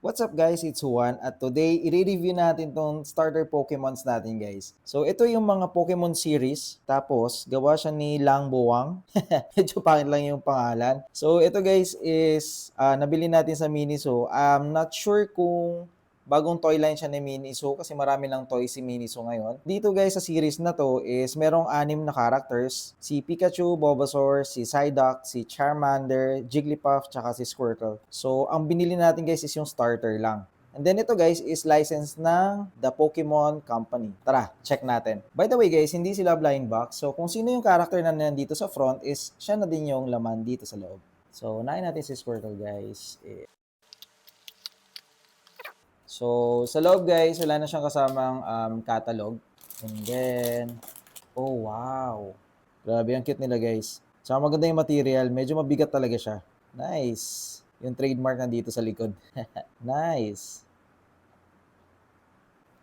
What's up guys, it's Juan at today i-review natin tong starter Pokemons natin guys. So ito yung mga Pokemon series, tapos gawa siya ni Lang Boang. Medyo pangit lang yung pangalan. So ito guys is nabili natin sa Miniso. I'm not sure kung bagong toy line siya ni Miniso kasi marami lang toy si Miniso ngayon. Dito guys sa series na to is merong 6 na characters. Si Pikachu, Bulbasaur, si Psyduck, si Charmander, Jigglypuff, tsaka si Squirtle. So ang binili natin guys is yung starter lang. And then ito guys is licensed ng The Pokemon Company. Tara, check natin. By the way guys, hindi sila blind box. So kung sino yung character na nandito sa front is siya na din yung laman dito sa loob. So unahin natin si Squirtle guys. So, sa loob guys, wala na siyang kasamang catalog. And then, oh wow. Grabe, ang cute nila guys. Tsaka maganda yung material. Medyo mabigat talaga siya. Nice. Yung trademark nandito sa likod. Nice.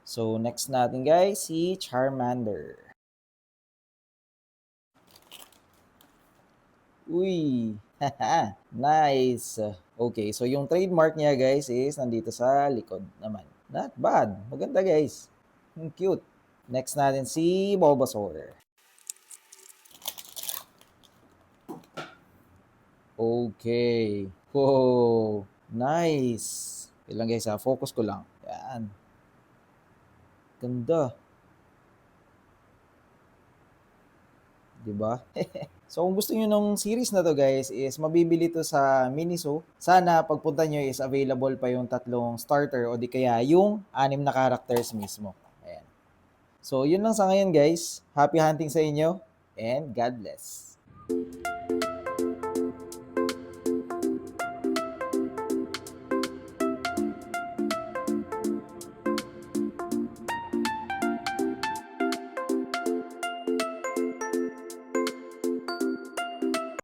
So, next natin guys, si Charmander. Uy. Nice. Okay, so yung trademark niya guys is nandito sa likod naman. Not bad. Maganda guys. Ang cute. Next natin si Bulbasaur. Okay. Oh, nice. Ilang guys ha, focus ko lang. Yan. Ganda. 'Di ba? So kung gusto niyo nung series na to guys is mabibili to sa Miniso. Sana pagpunta niyo is available pa yung tatlong starter o di kaya yung 6 na characters mismo. Ayan. So yun lang sa ngayon guys. Happy hunting sa inyo and God bless.